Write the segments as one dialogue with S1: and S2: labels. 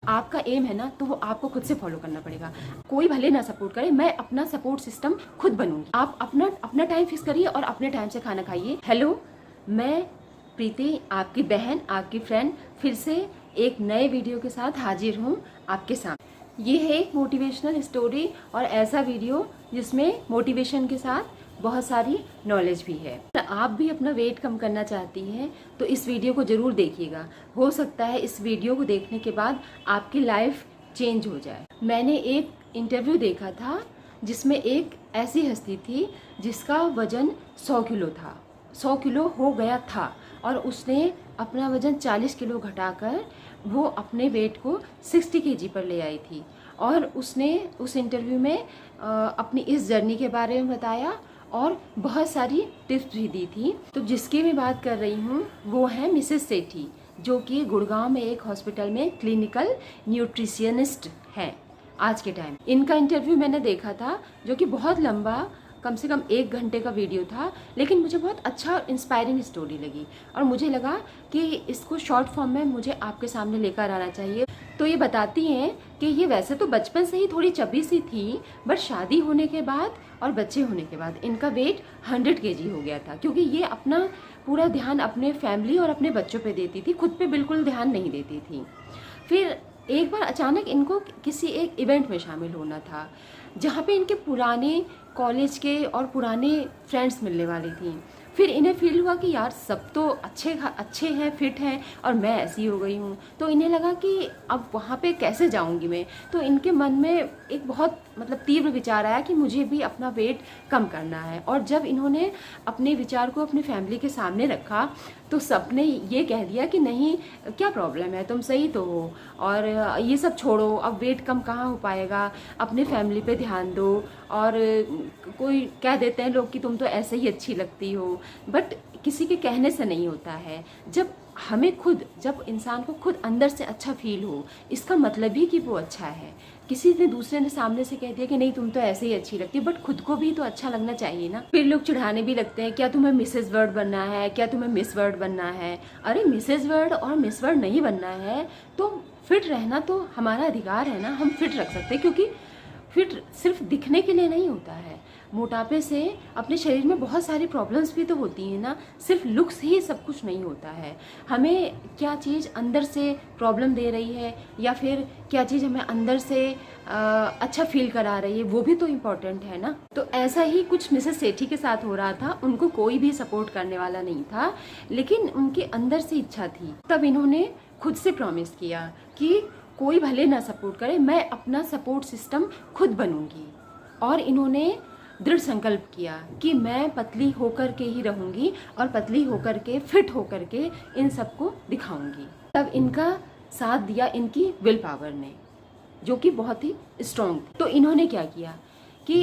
S1: आपका एम है ना, तो वो आपको खुद से फॉलो करना पड़ेगा। कोई भले ना सपोर्ट करे, मैं अपना सपोर्ट सिस्टम खुद बनूंगी। आप अपना टाइम फिक्स करिए और अपने टाइम से खाना खाइए। हेलो, मैं प्रीति, आपकी बहन, आपकी फ्रेंड, फिर से एक नए वीडियो के साथ हाजिर हूँ आपके सामने। ये है एक मोटिवेशनल स्टोरी और ऐसा वीडियो जिसमें मोटिवेशन के साथ बहुत सारी नॉलेज भी है। आप भी अपना वेट कम करना चाहती हैं तो इस वीडियो को ज़रूर देखिएगा। हो सकता है इस वीडियो को देखने के बाद आपकी लाइफ चेंज हो जाए। मैंने एक इंटरव्यू देखा था जिसमें एक ऐसी हस्ती थी जिसका वजन 100 किलो था, 100 किलो हो गया था और उसने अपना वजन 40 किलो घटाकर वो अपने वेट को 60 केजी पर ले आई थी। और उसने उस इंटरव्यू में अपनी इस जर्नी के बारे में बताया और बहुत सारी टिप्स भी दी थी। तो जिसकी मैं बात कर रही हूँ वो है मिसेस सेठी, जो कि गुड़गांव में एक हॉस्पिटल में क्लिनिकल न्यूट्रिशनिस्ट हैं आज के टाइम। इनका इंटरव्यू मैंने देखा था जो कि बहुत लंबा, कम से कम 1 घंटे का वीडियो था, लेकिन मुझे बहुत अच्छा इंस्पायरिंग स्टोरी लगी और मुझे लगा कि इसको शॉर्ट फॉर्म में मुझे आपके सामने लेकर आना चाहिए। तो ये बताती हैं कि ये वैसे तो बचपन से ही थोड़ी चबी सी थी, बट शादी होने के बाद और बच्चे होने के बाद इनका वेट 100 केजी हो गया था, क्योंकि ये अपना पूरा ध्यान अपने फैमिली और अपने बच्चों पे देती थी, खुद पे बिल्कुल ध्यान नहीं देती थी। फिर एक बार अचानक इनको किसी एक इवेंट में शामिल होना था जहाँ पे इनके पुराने कॉलेज के और पुराने फ्रेंड्स मिलने वाली थी। फिर इन्हें फील हुआ कि यार सब तो अच्छे हैं, फिट हैं और मैं ऐसी हो गई हूँ। तो इन्हें लगा कि अब वहाँ पे कैसे जाऊँगी मैं। तो इनके मन में एक बहुत तीव्र विचार आया कि मुझे भी अपना वेट कम करना है। और जब इन्होंने अपने विचार को अपनी फैमिली के सामने रखा तो सबने ये कह दिया कि नहीं, क्या प्रॉब्लम है, तुम सही तो हो और ये सब छोड़ो, अब वेट कम कहाँ हो पाएगा, अपने फैमिली पे ध्यान दो। और कोई कह देते हैं लोग कि तुम तो ऐसे ही अच्छी लगती हो, बट किसी के कहने से नहीं होता है। जब इंसान को खुद अंदर से अच्छा फील हो, इसका मतलब ही कि वो अच्छा है। किसी ने दूसरे ने सामने से कह दिया कि नहीं तुम तो ऐसे ही अच्छी लगती है, बट खुद को भी तो अच्छा लगना चाहिए ना। फिर लोग चिढ़ाने भी लगते हैं, क्या तुम्हें मिसेस वर्ड बनना है, क्या तुम्हें मिस वर्ड बनना है। अरे मिसेस वर्ड और मिस वर्ड नहीं बनना है तो फिट रहना तो हमारा अधिकार है ना, हम फिट रख सकते हैं। क्योंकि फिट सिर्फ दिखने के लिए नहीं होता है। मोटापे से अपने शरीर में बहुत सारी प्रॉब्लम्स भी तो होती हैं ना, सिर्फ लुक्स ही सब कुछ नहीं होता है। हमें क्या चीज़ अंदर से प्रॉब्लम दे रही है या फिर क्या चीज़ हमें अंदर से अच्छा फील करा रही है, वो भी तो इम्पोर्टेंट है ना। तो ऐसा ही कुछ मिसेस सेठी के साथ हो रहा था। उनको कोई भी सपोर्ट करने वाला नहीं था, लेकिन उनके अंदर से इच्छा थी। तब इन्होंने खुद से प्रॉमिस किया कि कोई भले ना सपोर्ट करे, मैं अपना सपोर्ट सिस्टम खुद बनूंगी। और इन्होंने दृढ़ संकल्प किया कि मैं पतली होकर के ही रहूंगी और पतली होकर के, फिट होकर के इन सबको दिखाऊंगी। तब इनका साथ दिया इनकी विल पावर ने, जो कि बहुत ही स्ट्रॉन्ग थी। तो इन्होंने क्या किया कि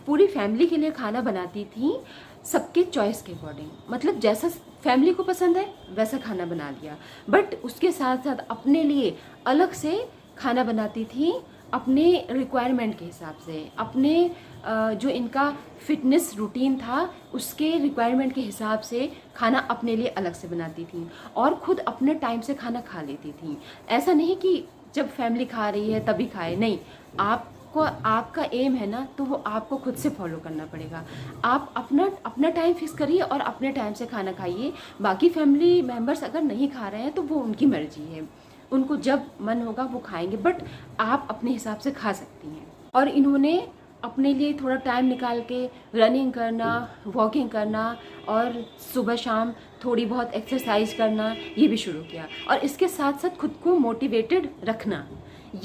S1: पूरी फैमिली के लिए खाना बनाती थी, सबके चॉइस के अकॉर्डिंग, जैसा फैमिली को पसंद है वैसा खाना बना लिया। बट उसके साथ साथ अपने लिए अलग से खाना बनाती थी, अपने रिक्वायरमेंट के हिसाब से, अपने जो इनका फिटनेस रूटीन था उसके रिक्वायरमेंट के हिसाब से खाना अपने लिए अलग से बनाती थी और खुद अपने टाइम से खाना खा लेती थी। ऐसा नहीं कि जब फैमिली खा रही है तभी खाए, नहीं। आपका एम है ना, तो वो आपको खुद से फॉलो करना पड़ेगा। आप अपना टाइम फिक्स करिए और अपने टाइम से खाना खाइए। बाकी फैमिली मेम्बर्स अगर नहीं खा रहे हैं तो वो उनकी मर्जी है, उनको जब मन होगा वो खाएंगे, बट आप अपने हिसाब से खा सकती हैं। और इन्होंने अपने लिए थोड़ा टाइम निकाल के रनिंग करना, वॉकिंग करना और सुबह शाम थोड़ी बहुत एक्सरसाइज करना ये भी शुरू किया। और इसके साथ साथ खुद को मोटिवेटेड रखना।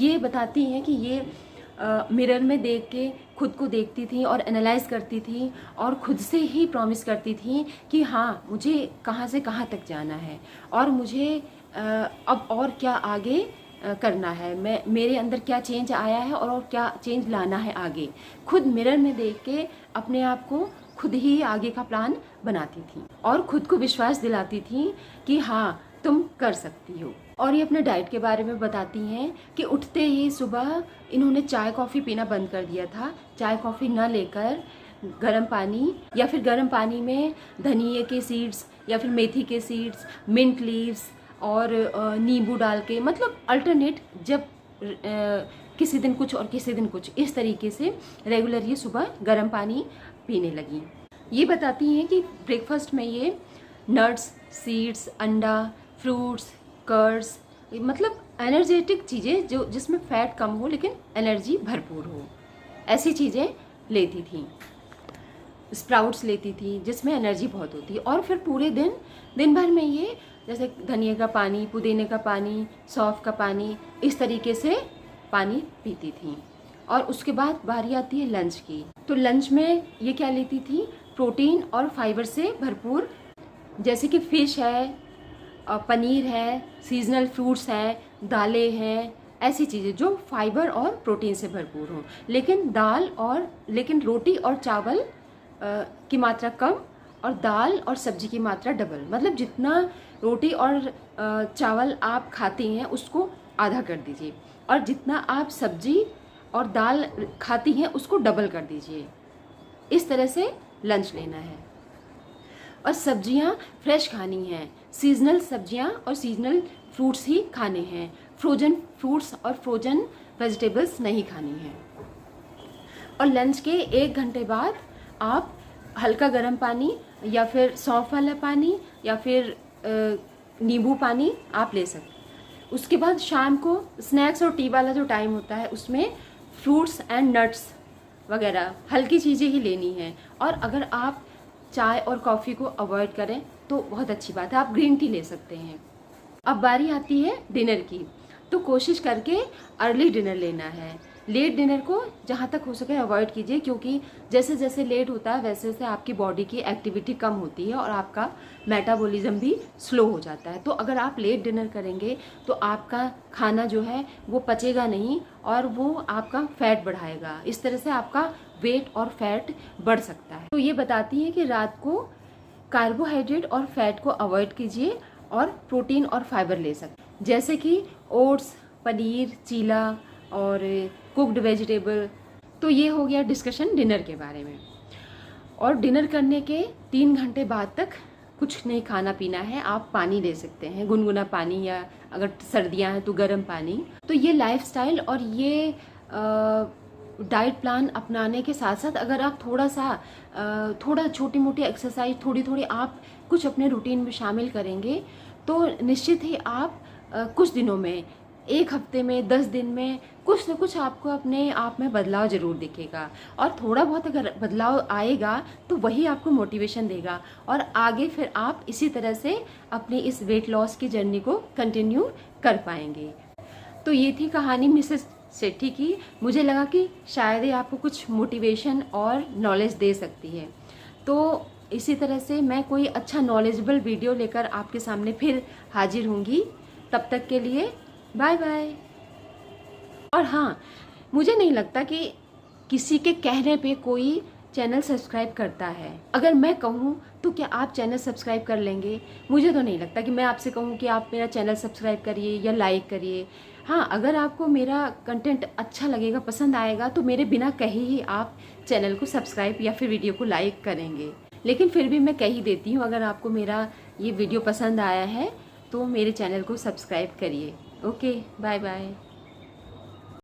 S1: ये बताती हैं कि ये मिरर में देख के खुद को देखती थी और एनालाइज करती थी और खुद से ही प्रॉमिस करती थी कि हाँ, मुझे कहाँ से कहाँ तक जाना है और मुझे अब और क्या आगे करना है, मेरे अंदर क्या चेंज आया है और क्या चेंज लाना है आगे। खुद मिरर में देख के अपने आप को खुद ही आगे का प्लान बनाती थी और खुद को विश्वास दिलाती थी कि हाँ, तुम कर सकती हो। और ये अपने डाइट के बारे में बताती हैं कि उठते ही सुबह इन्होंने चाय कॉफ़ी पीना बंद कर दिया था। चाय कॉफ़ी न लेकर गर्म पानी या फिर गर्म पानी में धनिए के सीड्स या फिर मेथी के सीड्स, मिंट लीव्स और नींबू डाल के, अल्टरनेट जब किसी दिन कुछ और किसी दिन कुछ, इस तरीके से रेगुलर ये सुबह गर्म पानी पीने लगी। ये बताती हैं कि ब्रेकफास्ट में ये नट्स, सीड्स, अंडा, फ्रूट्स, कर्ड्स, मतलब एनर्जेटिक चीज़ें जो जिसमें फ़ैट कम हो लेकिन एनर्जी भरपूर हो, ऐसी चीज़ें लेती थी। स्प्राउट्स लेती थी जिसमें एनर्जी बहुत होती है। और फिर पूरे दिन भर में ये जैसे धनिया का पानी, पुदीने का पानी, सौंफ का पानी, इस तरीके से पानी पीती थी। और उसके बाद बारी आती है लंच की। तो लंच में ये क्या लेती थी, प्रोटीन और फाइबर से भरपूर, जैसे कि फ़िश है, पनीर है, सीजनल फ्रूट्स हैं, दालें हैं, ऐसी चीज़ें जो फाइबर और प्रोटीन से भरपूर हों। लेकिन रोटी और चावल की मात्रा कम और दाल और सब्जी की मात्रा डबल। मतलब जितना रोटी और चावल आप खाती हैं उसको आधा कर दीजिए और जितना आप सब्जी और दाल खाती हैं उसको डबल कर दीजिए। इस तरह से लंच लेना है। और सब्जियां फ्रेश खानी हैं, सीजनल सब्जियां और सीजनल फ्रूट्स ही खाने हैं, फ्रोजन फ्रूट्स और फ्रोजन वेजिटेबल्स नहीं खानी हैं। और लंच के 1 घंटे बाद आप हल्का गर्म पानी या फिर सौंफ वाला पानी या फिर नींबू पानी आप ले सकते हैं। उसके बाद शाम को स्नैक्स और टी वाला जो टाइम होता है उसमें फ्रूट्स एंड नट्स वगैरह हल्की चीज़ें ही लेनी हैं। और अगर आप चाय और कॉफ़ी को अवॉइड करें तो बहुत अच्छी बात है, आप ग्रीन टी ले सकते हैं। अब बारी आती है डिनर की। तो कोशिश करके अर्ली डिनर लेना है। लेट डिनर को जहाँ तक हो सके अवॉइड कीजिए, क्योंकि जैसे जैसे लेट होता है वैसे वैसे आपकी बॉडी की एक्टिविटी कम होती है और आपका मेटाबॉलिज्म भी स्लो हो जाता है। तो अगर आप लेट डिनर करेंगे तो आपका खाना जो है वो पचेगा नहीं और वो आपका फैट बढ़ाएगा। इस तरह से आपका वेट और फैट बढ़ सकता है। तो ये बताती है कि रात को कार्बोहाइड्रेट और फैट को अवॉइड कीजिए और प्रोटीन और फाइबर ले सकते हैं, जैसे कि ओट्स, पनीर, चीला और कुक्ड वेजिटेबल। तो ये हो गया डिस्कशन डिनर के बारे में। और डिनर करने के 3 घंटे बाद तक कुछ नहीं खाना पीना है, आप पानी ले सकते हैं, गुनगुना पानी या अगर सर्दियां हैं तो गर्म पानी। तो ये लाइफस्टाइल और ये डाइट प्लान अपनाने के साथ साथ अगर आप थोड़ा छोटी मोटी एक्सरसाइज थोड़ी आप कुछ अपने रूटीन में शामिल करेंगे तो निश्चित ही आप कुछ दिनों में, 1 हफ्ते में, 10 दिन में कुछ न कुछ आपको अपने आप में बदलाव ज़रूर दिखेगा। और थोड़ा बहुत अगर बदलाव आएगा तो वही आपको मोटिवेशन देगा और आगे फिर आप इसी तरह से अपनी इस वेट लॉस की जर्नी को कंटिन्यू कर पाएंगे। तो ये थी कहानी मिसेस सेठी की। मुझे लगा कि शायद ये आपको कुछ मोटिवेशन और नॉलेज दे सकती है। तो इसी तरह से मैं कोई अच्छा नॉलेजेबल वीडियो लेकर आपके सामने फिर हाजिर होंगी। तब तक के लिए बाय बाय। और हाँ, मुझे नहीं लगता कि किसी के कहने पे कोई चैनल सब्सक्राइब करता है। अगर मैं कहूँ तो क्या आप चैनल सब्सक्राइब कर लेंगे? मुझे तो नहीं लगता कि मैं आपसे कहूँ कि आप मेरा चैनल सब्सक्राइब करिए या लाइक करिए। हाँ, अगर आपको मेरा कंटेंट अच्छा लगेगा, पसंद आएगा तो मेरे बिना कहे ही आप चैनल को सब्सक्राइब या फिर वीडियो को लाइक करेंगे। लेकिन फिर भी मैं कह ही देती हूँ, अगर आपको मेरा ये वीडियो पसंद आया है तो मेरे चैनल को सब्सक्राइब करिए। Okay, bye bye.